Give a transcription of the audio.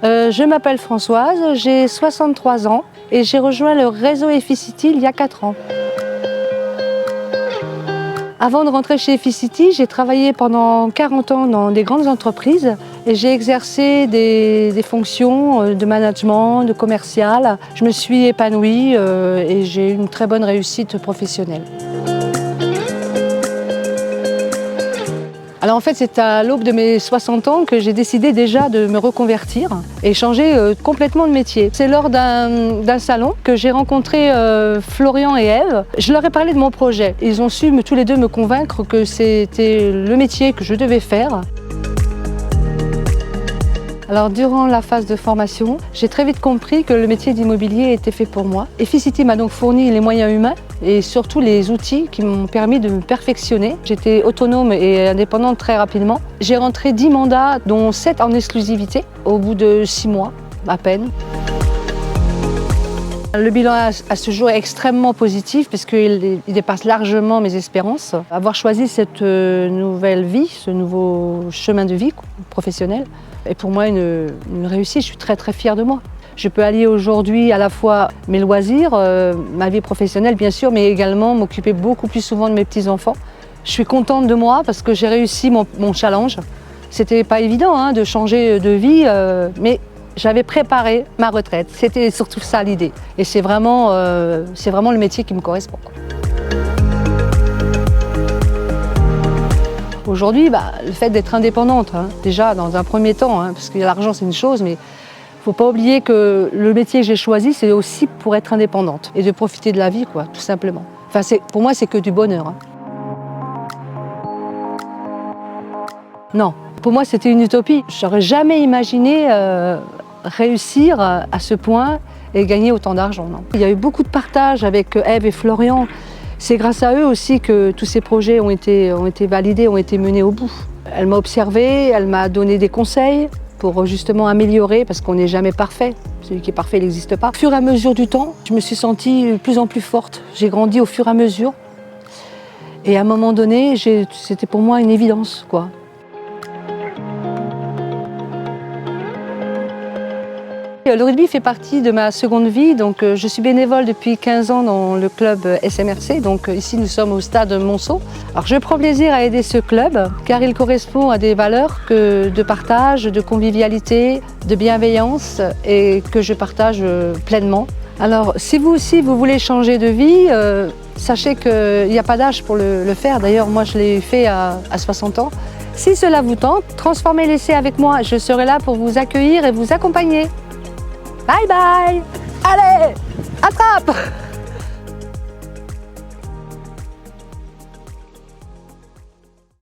Je m'appelle Françoise, j'ai 63 ans et j'ai rejoint le réseau Efficity il y a 4 ans. Avant de rentrer chez Efficity, j'ai travaillé pendant 40 ans dans des grandes entreprises et j'ai exercé des fonctions de management, de commercial. Je me suis épanouie et j'ai eu une très bonne réussite professionnelle. Alors en fait, c'est à l'aube de mes 60 ans que j'ai décidé déjà de me reconvertir et changer complètement de métier. C'est lors d'un salon que j'ai rencontré Florian et Ève. Je leur ai parlé de mon projet. Ils ont su tous les deux me convaincre que c'était le métier que je devais faire. Alors durant la phase de formation, j'ai très vite compris que le métier d'immobilier était fait pour moi. Efficity m'a donc fourni les moyens humains et surtout les outils qui m'ont permis de me perfectionner. J'étais autonome et indépendante très rapidement. J'ai rentré 10 mandats, dont 7 en exclusivité, au bout de 6 mois à peine. Le bilan à ce jour est extrêmement positif puisqu'il dépasse largement mes espérances. Avoir choisi cette nouvelle vie, ce nouveau chemin de vie professionnel, est pour moi une réussite. Je suis très fière de moi. Je peux allier aujourd'hui à la fois mes loisirs, ma vie professionnelle bien sûr, mais également m'occuper beaucoup plus souvent de mes petits-enfants. Je suis contente de moi parce que j'ai réussi mon challenge. C'était pas évident de changer de vie, mais j'avais préparé ma retraite. C'était surtout ça l'idée. Et c'est vraiment le métier qui me correspond. Aujourd'hui, le fait d'être indépendante, déjà dans un premier temps, parce que l'argent c'est une chose, mais il ne faut pas oublier que le métier que j'ai choisi, c'est aussi pour être indépendante et de profiter de la vie, tout simplement. Enfin, pour moi, c'est que du bonheur. Non, pour moi, c'était une utopie. Je n'aurais jamais imaginé réussir à ce point et gagner autant d'argent. Il y a eu beaucoup de partage avec Ève et Florian. C'est grâce à eux aussi que tous ces projets ont été validés, ont été menés au bout. Elle m'a observée, elle m'a donné des conseils pour justement améliorer, parce qu'on n'est jamais parfait. Celui qui est parfait, il n'existe pas. Au fur et à mesure du temps, je me suis sentie de plus en plus forte. J'ai grandi au fur et à mesure. Et à un moment donné, c'était pour moi une évidence, Le rugby fait partie de ma seconde vie, donc je suis bénévole depuis 15 ans dans le club SMRC, donc ici nous sommes au stade Monceau. Alors je prends plaisir à aider ce club car il correspond à des valeurs de partage, de convivialité, de bienveillance et que je partage pleinement. Alors si vous aussi vous voulez changer de vie, sachez qu'il n'y a pas d'âge pour le faire, d'ailleurs moi je l'ai fait à 60 ans. Si cela vous tente, transformez l'essai avec moi, je serai là pour vous accueillir et vous accompagner. Bye bye! Allez, attrape!